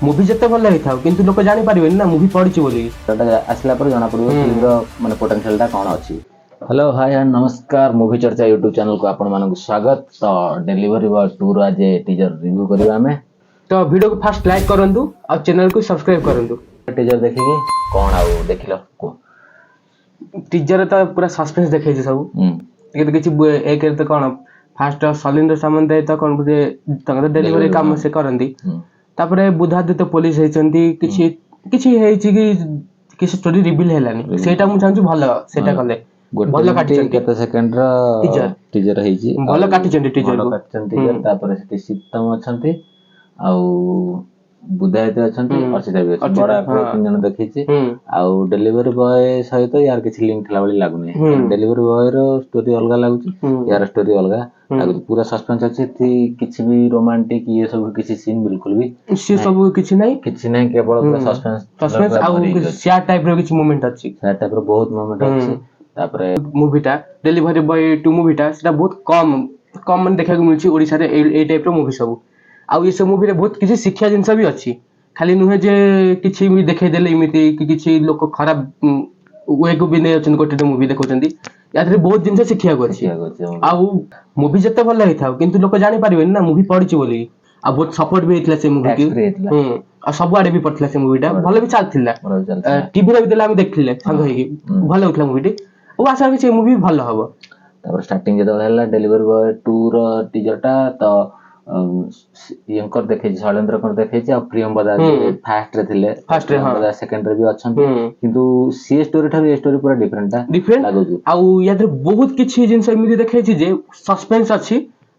Movie যেতে ଭଲ ହେଇଥାଉ କିନ୍ତୁ ଲୋକ ଜାଣିପାରିବେନି ନା ମୁଭି ପଡିଛି ବୋଲି। ଆସିଲା ପରେ ଜଣା ପଡିବ ଫିଲ୍ମର ମାନେ ପୋଟେନସିଆଲଟା କ'ଣ ଅଛି। ହ୍ୟାଲୋ ହାଇ ଆଣ୍ଡ ନମସ୍କାର, ମୁଭି ଚର୍ଚ୍ଚା ୟୁଟ୍ୟୁବ ଚ୍ୟାନେଲକୁ ଆପଣମାନଙ୍କୁ ସ୍ୱାଗତ। ତ ଡେଲିଭରି ବୟ 2ର ଆଜି ଟିଜର ରିଭ୍ୟୁ କରିବା ଆମେ। ତ ଭିଡିଓକୁ ଫାଷ୍ଟ ଲାଇକ୍ କରନ୍ତୁ ଆଉ ଚ୍ୟାନେଲକୁ ସବସ୍କ୍ରାଇବ କରନ୍ତୁ। ଟିଜର ଦେଖିକି କ'ଣ ଆଉ ଦେଖିଲ କୁହ। ଟିଜରରେ ତ ପୁରା ସସ୍ପେନ୍ସ ଦେଖେଇଛି ସବୁ। ଟିକେ କିଛି ଏକରେ ତ କ'ଣ ଫାଷ୍ଟ ସଲିନ୍ଦ୍ର ସାମନ୍ତ ତ କ'ଣ ବୋଧେ ତାଙ୍କର ଡେଲିଭରି କାମ ସେ କରନ୍ତି। ତାପରେ ବୁଦ୍ଧାଦିତ୍ୟ ପୋଲିସ ହେଇଛନ୍ତି, କିଛି କିଛି ହେଇଛି କି କିଛି ଷ୍ଟୋରି ରିଭିଲ ହେଲାନି, ସେଇଟା ମୁଁ ଚାହୁଁଛି ଭଲ ସେଇଟା କଲେ। ଭଲ କାଟିଛନ୍ତି, କେତେ ସେକେଣ୍ଡର ଟିଜର ହେଇଛି, ଭଲ କାଟିଛନ୍ତି ଟିଜର। ତାପରେ ସେଠି ଶୀତମ ଅଛନ୍ତି, ଆଉ ବୁଦ୍ଧାଦିତ୍ୟ ଅଛନ୍ତି, ଅର୍ଚିତା ବି ଅଛନ୍ତି, ବଡ ଆକ୍ଟର 3 ଜଣ ଦେଖିଛି। ଆଉ ଡେଲିଭରି ବୟ ସହିତ ୟାର କିଛି ଲିଙ୍କ ଥିଲା ଭଳି ଲାଗୁନି। ଡେଲିଭରି ବୟର ଷ୍ଟୋରି ଅଲଗା ଲାଗୁଛି, ୟାର ଷ୍ଟୋରି ଅଲଗା ଲାଗୁଛି। ପୁରା ସସ୍ପେନ୍ସ ଅଛି, କିଛି ବି ରୋମାଣ୍ଟିକ ଇଏ ସବୁ କିଛି ସିନ୍ ବିଲକୁଲ ବି ସେ ସବୁ କିଛି ନାହିଁ, କେବଳ ସସ୍ପେନ୍ସ ଆଉ ସ୍ୟାଡ ଟାଇପର କିଛି ମୋମେଣ୍ଟ ଅଛି, ବହୁତ ମୋମେଣ୍ଟ ଅଛି। ତାପରେ ମୁଭିଟା ଡେଲିଭରି ବୟ 2 ମୁଭିଟା ସେଟା ବହୁତ କମ ମାନେ ଦେଖିବାକୁ ମିଳୁଛି ଓଡିଶାରେ ଏଇ ଟାଇପର ମୁଭି ସବୁ। ଆଉ ଏ ସବୁ ମୁଭିରେ ବହୁତ କିଛି ଶିକ୍ଷା ଜିନିଷ ବି ଅଛି, ଖାଲି ନୁହେଁ ଯେ କିଛି ବି ଦେଖେଇଦେଲେ ଏମିତି କିଛି ଲୋକ ଖରାପ ୱେକୁ ବି ନେଇ ଅଛନ୍ତି ଗୋଟେ ମୁଭି ଦେଖଉଛନ୍ତି। ୟାଥିରେ ବହୁତ ଜିନିଷ ଶିଖିବାକୁ ଅଛି। ଆଉ ମୁଭି ଯେତେ ଭଲ ହେଇଥାଉ କିନ୍ତୁ ଲୋକ ଜାଣିପାରିବେନି ନା ମୁଭି ପଡିଛି ବୋଲି। ଆଉ ବହୁତ ସପୋର୍ଟ ବି ହେଇଥିଲା ସେ ମୁଭିକି, ଆଉ ସବୁଆଡେ ବି ପଡିଥିଲା ସେ ମୁଭିଟା, ଭଲ ବି ଚାଲିଥିଲା। ଟିଭିରେ ବି ଦେଲେ ଆମେ ଦେଖିଥିଲେ ସାଙ୍ଗ ହେଇକି, ଭଲ ହଉଥିଲା ମୁଭିଟି। ଓ ଆଶା କରୁଛି ସେ ମୁଭି ଭଲ ହବ। ତାପରେ ଷ୍ଟାର୍ଟିଂ ଯେତେବେଳେ ହେଲା ଡେଲିଭରି ବୟ 2ର ଟିଜରଟା, ତ ଇଏଙ୍କର ଦେଖେଇଛି, ଶୈଳେନ୍ଦ୍ରଙ୍କର ଦେଖେଇଛି, ଆଉ ପ୍ରିୟମ୍ବଦା ଫାଷ୍ଟରେ ଥିଲେ, ସେକେଣ୍ଡରେ ବି ଅଛନ୍ତି। କିନ୍ତୁ ସିଏ ଷ୍ଟୋରି ଠାରୁ ଏ ଷ୍ଟୋରି ପୁରା ଡିଫରେଣ୍ଟ ଲାଗୁଛି। ଆଉ ୟାଥିରେ ବହୁତ କିଛି ଜିନିଷ ଏମିତି ଦେଖେଇଛି ଯେ ସସ୍ପେନ୍ସ ଅଛି,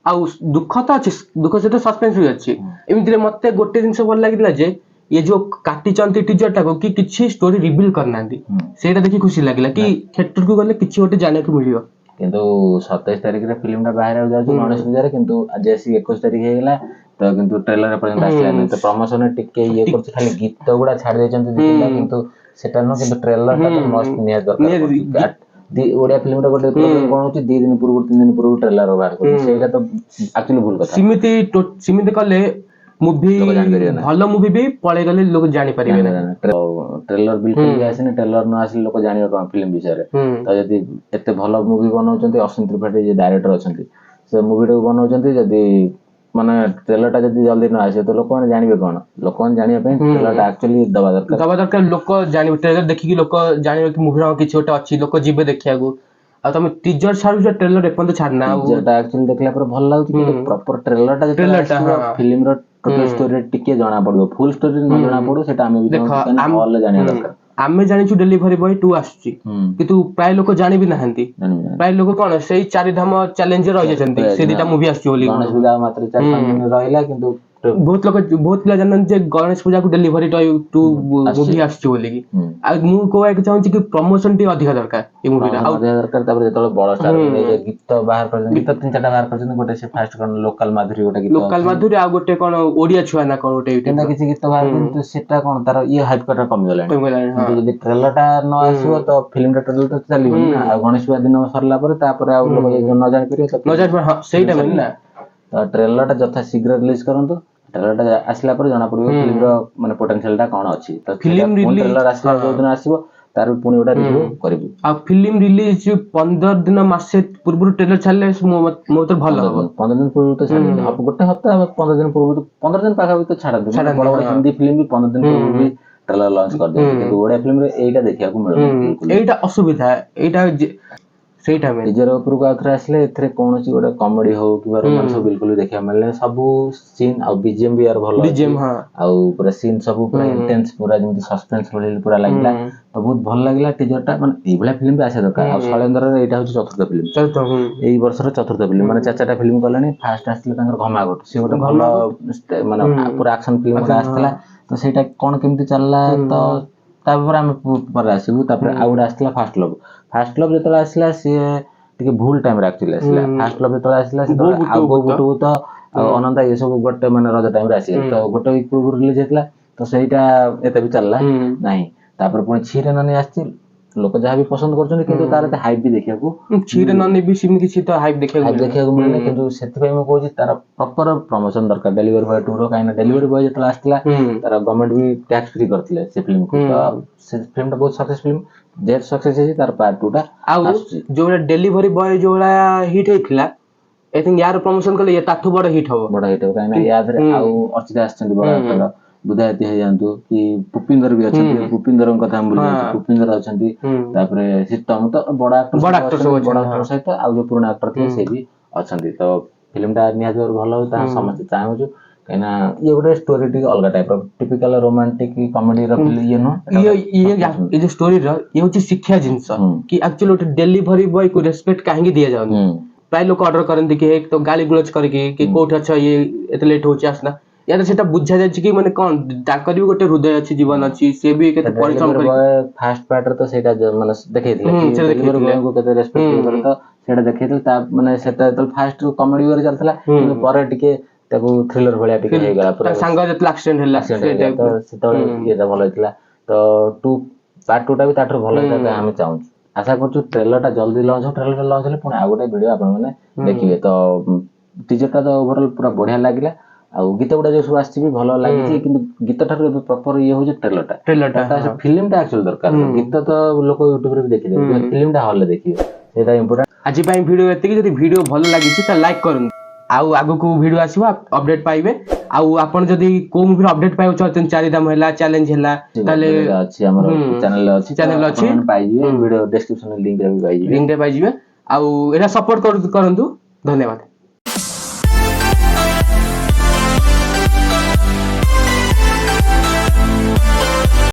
ଆଉ ଦୁଃଖ ତ ଅଛି, ଦୁଃଖ ସହିତ ସସ୍ପେନ୍ସ ବି ଅଛି। ଏମିତିରେ ମତେ ଗୋଟେ ଜିନିଷ ଭଲ ଲାଗିଥିଲା ଯେ ଇଏ ଯୋଉ କାଟିଛନ୍ତି ଟିଜରଟାକୁ କି କିଛି ଷ୍ଟୋରି ରିଭିଲ କରିନାହାନ୍ତି, ସେଇଟା ଦେଖି ଖୁସି ଲାଗିଲା କି ଥିଏଟରକୁ ଗଲେ କିଛି ଗୋଟେ ଜାଣିବାକୁ ମିଳିବ। କିନ୍ତୁ 27 ତାରିଖରେ ଫିଲ୍ମଟା ବାହାରିବାକୁ ଯାଉଛି ଗଣେଶ ପୂଜାରେ, କିନ୍ତୁ ଆଜି ଆସିକି 21 ତାରିଖ ହେଇଗଲା, ତ କିନ୍ତୁ ଟ୍ରେଲର ଏପର୍ଯ୍ୟନ୍ତ ଆସିଲାନି। ତ ପ୍ରମୋସନ ଟିକେ ଇଏ କରୁଛି, ଖାଲି ଗୀତ ଗୁଡା ଛାଡି ଦେଇଛନ୍ତି 2-3ଟା, କିନ୍ତୁ ସେଟା ନୁହଁ, କିନ୍ତୁ ଟ୍ରେଲରଟା ତ ମଷ୍ଟ ନିହାତି ଦରକାର। ଓଡିଆ ଫିଲ୍ମଟା ଗୋଟେ ପ୍ରୋବ୍ଲେମ କ'ଣ ହଉଛି, 2 ଦିନ ପୂର୍ବରୁ 3 ଦିନ ପୂର୍ବରୁ ଟ୍ରେଲର ବାହାର କରୁଛି, ସେଇଟା ତ ଆକ୍ଚୁଆଲି ଭୁଲ କଥା। ସେମିତି କଲେ ମୁଭି ଭଲ ମୁଭି ବି ପଳେଇ ଗଲେ ଲୋକ ଜାଣିପାରିବେ ନା। ଟ୍ରେଲର ବିଲକୁଲ ବି ଆସିନି, ଟ୍ରେଲର ନ ଆସିଲେ ଲୋକ ଜାଣିବେ କ'ଣ ଫିଲ୍ମ ବିଷୟରେ। ତ ଯଦି ଏତେ ଭଲ ମୁଭି ବନାଉଛନ୍ତି, ଅଶ୍ୱିନୀ ତ୍ରିପାଠୀ ଯେ ଡାଇରେକ୍ଟର ଅଛନ୍ତି, ସେ ମୁଭିଟାକୁ ବନାଉଛନ୍ତି, ଯଦି ମାନେ ଟ୍ରେଲରଟା ଯଦି ଜଲ୍ଦି ନ ଆସିବ ତ ଲୋକମାନେ ଜାଣିବେ କ'ଣ? ଲୋକମାନେ ଜାଣିବା ପାଇଁ ଟ୍ରେଲରଟା ଆକ୍ଚୁଆଲି ଦବା ଦରକାର। ଲୋକ ଜାଣିବେ, ଟ୍ରେଲର ଦେଖିକି ଲୋକ ଜାଣିବେ କି ମୁଭିର କିଛି ଗୋଟେ ଅଛି, ଲୋକ ଯିବେ ଦେଖିବାକୁ। ଆଉ ତମେ ଟିଜର ଛାଡୁଛ, ଟ୍ରେଲର ଏପର୍ଯ୍ୟନ୍ତ ଛାଡିନା। ଟିଜରଟା ଆକ୍ଚୁଆଲି ଦେଖିଲା ପରେ ଭଲ ଲାଗୁଛି, କିନ୍ତୁ ପ୍ରପର ଟ୍ରେଲରଟା ଯେତେବେଳେ ଆସିବ ଫିଲ୍ମର ଟୋଟାଲ ଷ୍ଟୋରି ଟିକେ ଜଣା ପଡିବ। ଫୁଲ ଷ୍ଟୋରି ନ ଜଣା ପଡୁ, ସେଟା ଆମେ ବି ହଲରେ ଜାଣିବା ଦରକାର। ଆମେ ଜାଣିଛୁ ଡେଲିଭରି ବୟ 2 ଆସୁଛି, କିନ୍ତୁ ପ୍ରାୟ ଲୋକ ଜାଣିବି ନାହାନ୍ତି। ପ୍ରାୟ ଲୋକ କ'ଣ ସେଇ 4 ଧାମ ଚ୍ୟାଲେଞ୍ଜରେ ରହିଯାଇଛନ୍ତି, ସେ 2ଟା ମୁଭି ଆସୁଛି ବୋଲି। ଗଣେଶ ପୂଜା ମାତ୍ର 4-5 ଦିନ ରହିଲା, କିନ୍ତୁ ବହୁତ ପିଲା ଜାଣନ୍ତି ଯେ ଗଣେଶ ପୂଜାକୁ ଡେଲିଭରି 2 ମୁଭି ଆସୁଛି ବୋଲି। ଆଉ ମୁଁ କହିବାକୁ ଚାହୁଁଛି କି ପ୍ରମୋସନ ଟିକେ ଅଧିକ ଦରକାର ଏ ମୁଭିଟା, ଅଧିକ ଦରକାର। ତାପରେ ଯେତେବେଳେ ବଡ ଷ୍ଟାର ଗୀତ ବାହାର କରିଛନ୍ତି, ଗୀତ 3-4ଟା ବାହାର କରିଛନ୍ତି, ଗୋଟେ ସେ ଫାଷ୍ଟ କ'ଣ ଲୋକାଲ ମାଧୁରୀ, ଗୋଟେ ଗୀତ ଲୋକାଲ ମାଧୁରୀ, ଆଉ ଗୋଟେ କ'ଣ ଓଡିଆ ଛୁଆ ନା କ'ଣ ଗୋଟେ କିଛି ଗୀତ ବାହାର କରିଛନ୍ତି, ସେଟା କ'ଣ ତାର ଇଏ ହାଇପଟା କମିଗଲାଣି। କିନ୍ତୁ ଯଦି ଟ୍ରେଲରଟା ନ ଆସିବ ତ ଫିଲ୍ମଟା ଟ୍ରେଲର ତ ଚାଲିବନି ନା। ଆଉ ଗଣେଶ ପୂଜା ଦିନ ସରିଲା ପରେ ତାପରେ ଆଉ ଲୋକ ଯଦି ନ ଜାଣିପାରିବେ, ସେଇଟା ନା। ତ ଟ୍ରେଲରଟା ଯଥା ଶୀଘ୍ର ରିଲିଜ କରନ୍ତୁ। ଟ୍ରେଲରଟା ଆସିଲା ପରେ ଜଣା ପଡିବ ଫିଲ୍ମର ମାନେ ପୋଟେନସିଆଲଟା କ'ଣ ଅଛି। ତ ଟ୍ରେଲର ଆସିଲା ଯୋଉଦିନ ଆସିବ ତାର ପୁଣି ଗୋଟେ ରିଭ୍ୟୁ କରିବୁ। ଆଉ ଫିଲ୍ମ ରିଲିଜ 15 ଦିନ ମାସେ ପୂର୍ବରୁ ଟ୍ରେଲର ଛାଡିଲେ ମୋ ତ ଭଲ ହବ। 15 ଦିନ ପୂର୍ବରୁ ତ ଛାଡିଲେ ଗୋଟେ ସପ୍ତାହ 15 ଦିନ ପୂର୍ବରୁ, 15 ଦିନ ପାଖାପାଖି ତ ଛାଡନ୍ତି। ବଡ ବଡ ହିନ୍ଦୀ ଫିଲ୍ମ ବି 15 ଦିନ ପୂର୍ବରୁ ବି ଟ୍ରେଲର ଲଞ୍ଚ କରିଦିଅନ୍ତି, କିନ୍ତୁ ଓଡିଆ ଫିଲ୍ମରେ ଏଇଟା ଦେଖିବାକୁ ମିଳୁନି। ଏଇଟା ଅସୁବିଧା, ଏଇଟା ସେଇଟା ଟିଜର ଉପରକୁ ଆଉଥରେ ଆସିଲେ ଏଥିରେ କୌଣସି ଗୋଟେ କମେଡି ହଉ କିମ୍ବା ରୋମାନ୍ସ ହଉ ବିଲକୁଲ ଦେଖିବାକୁ ମିଳିଲେ। ସବୁ ସିନ୍ ଆଉ ବିଜିଏମ ବି ୟାର ଭଲ ଅଛି, ଆଉ ପୁରା ସିନ୍ ସବୁ ପୁରା ଇଣ୍ଟେନ୍ସ, ପୁରା ଯେମିତି ସସ୍ପେନ୍ସ ଭଳି ପୁରା ଲାଗିଲା। ତ ବହୁତ ଭଲ ଲାଗିଲା ଟିଜରଟା। ମାନେ ଏଇଭଳିଆ ଫିଲ୍ମ ବି ଆସିବା ଦରକାର। ଆଉ ଶୈଳେନ୍ଦ୍ରର ଏଇଟା ହଉଛି 4ଥ ଫିଲ୍ମ, ଏଇ ବର୍ଷର 4ଥ ଫିଲ୍ମ। ମାନେ 4ଟା ଫିଲ୍ମ କଲେଣି। ଫାଷ୍ଟ ଆସିଥିଲା ତାଙ୍କର ଘମାଘୋଟ, ସେ ଗୋଟେ ଭଲ ମାନେ ପୁରା ଆକ୍ସନ ଫିଲ୍ମ ଗୋଟେ ଆସିଥିଲା। ତ ସେଇଟା କ'ଣ କେମିତି ଚାଲିଲା, ତ ତାପରେ ଆମେ ପରେ ଆସିବୁ। ତାପରେ ଆଉ ଗୋଟେ ଆସିଥିଲା ଫାଷ୍ଟ ଲଭ୍। ଫାଷ୍ଟ ଲଭ୍ ଯେତେବେଳେ ଆସିଲା, ସିଏ ଟିକେ ଭୁଲ ଟାଇମରେ ଆକ୍ଚୁଆଲି ଆସିଲା। ଫାଷ୍ଟ ଲଭ୍ ଯେତେବେଳେ ଆସିଲା, ସେତେବେଳେ ଆଉ ବୁଟୁଭୂତ ଆଉ ଅନନ୍ତା ଏ ସବୁ ଗୋଟେ ମାନେ ରଜ ଟାଇମରେ ଆସିଗଲେ। ତ ଗୋଟେ ୱିକ୍ ପୂର୍ବରୁ ରିଲିଜ ହେଇଥିଲା, ତ ସେଇଟା ଏତେ ବି ଚାଲିଲା ନାହିଁ। ତାପରେ ପୁଣି ଛିରେ ନାନୀ ଆସିଛି, ଲୋକ ଯାହା ବି ପସନ୍ଦ କରୁଛନ୍ତି କିନ୍ତୁ ତାର ଏତେ ହାଇପ୍ ବି ଦେଖିବାକୁ ଛିରେ ନ ନେବି ସେମିତି କିଛି ତ ହାଇପ୍ ଦେଖିବାକୁ ମିଳୁନି। କିନ୍ତୁ ସେଥିପାଇଁ ମୁଁ କହୁଛି ତାର ପ୍ରପର ପ୍ରମୋସନ ଦରକାର ଡେଲିଭରି ବୟ 2 ର। କାହିଁକି ନା ଡେଲିଭରି ବୟ ଯେତେବେଳେ ଆସିଥିଲା ତାର ଗଭର୍ଣ୍ଣମେଣ୍ଟ ବି ଟ୍ୟାକ୍ସ ଫ୍ରି କରିଥିଲେ ସେ ଫିଲ୍ମକୁ। ତ ସେ ଫିଲ୍ମଟା ବହୁତ ସକ୍ସେସ ଫିଲ୍ମ, ଯେହେତୁ ସକ୍ସେସ ହେଇଛି ତାର ପାର୍ଟ 2 ଟା ଆଉ ଯୋଉଟା ଡେଲିଭରି ବୟ ଯୋଉଟା ହିଟ୍ ହେଇଥିଲା ଆଇ ଥିଙ୍କ ୟାର ପ୍ରମୋସନ କଲେ ଇଏ ତାଠୁ ବଡ ହିଟ୍ ହବ। କାହିଁକି ନା ୟା ଦେହରେ ଆଉ ଅର୍ଚିତା ଆସିଛନ୍ତି ବଡ ଆକ୍ଟର, ବୁଦ୍ଧାୟତି ହେଇଯାଆନ୍ତୁ କି ପୁପିନ୍ଦର ବି ଅଛନ୍ତି। ପୁପିନ୍ଦରଙ୍କ କଥା ମୁଁ ଭୁଲି ଯାଇଛି, ପୁପିନ୍ଦର ଅଛନ୍ତି। ତାପରେ ଶୀତମ ତ ବଡ ଆକ୍ଟର ସହିତ ଆଉ ଯୋଉ ପୁରୁଣା ଆକ୍ଟର ଥିଲେ ସେ ବି ଅଛନ୍ତି। ତ ଫିଲ୍ମଟା ନିହାତି ଭାବରେ ଭଲ ହଉଛି ତାହା ସମସ୍ତେ ଚାହୁଁଛୁ। କାହିଁକିନା ଇଏ ଗୋଟେ ଷ୍ଟୋରି ଟିକେ ଅଲଗା ଟାଇପ ର, ଟିପିକାଲ ରୋମାଣ୍ଟିକ କମେଡିର ଇଏ ନୁହଁ। ଏ ଯୋଉ ଷ୍ଟୋରିର ଇଏ ହଉଛି ଶିକ୍ଷା ଜିନିଷ କି ଆକ୍ଚୁଆଲି ଗୋଟେ ଡେଲିଭରି ବୟ କୁ ରେସପେକ୍ଟ କାହିଁକି ଦିଆଯାଉନି। ପ୍ରାୟ ଲୋକ ଅର୍ଡର କରନ୍ତି କି ତ ଗାଳି ଗୁଲଜ କରିକି କି କୋଉଠି ଅଛ ଇଏ ଏତେ ଲେଟ୍ ହଉଛି ଆସନା। ୟାର ସେଟା ବୁଝା ଯାଉଛି କି ମାନେ କଣ ତାଙ୍କର ବି ଗୋଟେ ହୃଦୟ ଅଛି, ଜୀବନ ଅଛି, ସେ ବି କେତେ ପରିଶ୍ରମ କରି ଫାଷ୍ଟ ପାର୍ଟରେ ତ ସେଇଟା ମାନେ ଦେଖେଇଥିଲେ କି ଡେଲିଭରି ବୟଙ୍କୁ କେତେ ରେସପେକ୍ଟ କରେ, ତ ସେଇଟା ଦେଖେଇଥିଲେ। ତା ମାନେ ସେଟା ଯେତେବେଳେ ଫାଷ୍ଟ କମେଡି ୱେରେ ଚାଲିଥିଲା କିନ୍ତୁ ପରେ ଟିକେ ତାକୁ ଥ୍ରିଲର ଭଳିଆ ଟିକେ ହେଇଗଲା। ପୁରା ସାଙ୍ଗ ଯେତେବେଳେ ଆକ୍ସିଡେଣ୍ଟ ହେଲା ତ ସେତେବେଳେ ଇଏଟା ଭଲ ହେଇଥିଲା। ତ ପାର୍ଟ 2 ଟା ବି ତାଠାରୁ ଭଲ ହେଇଥିଲା ଆମେ ଚାହୁଁଛୁ। ଆଶା କରୁଛୁ ଟ୍ରେଲରଟା ଜଲ୍ଦି ଲଞ୍ଚ ହବ। ଟ୍ରେଲର ଲଞ୍ଚ ହେଲେ ପୁଣି ଆଉ ଗୋଟେ ଭିଡିଓ ଆପଣମାନେ ଦେଖିବେ। ତ ଟିଜରଟା ତ ଓଭରଅଲ ପୁରା ବଢିଆ ଲାଗିଲା। ଆଉ ଗୀତ ଗୁଡା ଯୋଉ ସବୁ ଆସିଛି ବି ଭଲ ଲାଗିଛି, କିନ୍ତୁ ଗୀତ ଠାରୁ ଏବେ ପ୍ରପର ଇଏ ହଉଛି ଟ୍ରେଲରଟା। ଫିଲ୍ମଟା ଆକ୍ଚୁଆଲି ଦରକାର, ଗୀତ ତ ଲୋକ ୟୁଟ୍ୟୁବରେ ବି ଦେଖିଦେବେ, ଫିଲ୍ମଟା ହଲରେ ଦେଖିବେ, ସେଇଟା ଇମ୍ପୋର୍ଟାଣ୍ଟ। ଆଜି ପାଇଁ ଭିଡିଓ ଏତିକି। ଯଦି ଭିଡିଓ ଭଲ ଲାଗିଛି ତାହେଲେ ଲାଇକ୍ କରନ୍ତୁ। ଆଉ ଆଗକୁ ଭିଡିଓ ଆସିବ, ଅପଡେଟ ପାଇବେ। ଆଉ ଆପଣ ଯଦି କୋଉ ମୁଭିର ଅପଡେଟ ପାଇବାକୁ ଚାହୁଁଛନ୍ତି, ଚାରିଧାମ ହେଲା, ଚ୍ୟାଲେଞ୍ଜ ହେଲା, ତାହେଲେ ଅଛି ଆମର ଚ୍ୟାନେଲ ଅଛି ପାଇଯିବେ। ଭିଡିଓ ଡେସକ୍ରିପସନରେ ଲିଙ୍କରେ ବି ପାଇଯିବେ। ଆଉ ଏଇଟା ସପୋର୍ଟ କରନ୍ତୁ। ଧନ୍ୟବାଦ।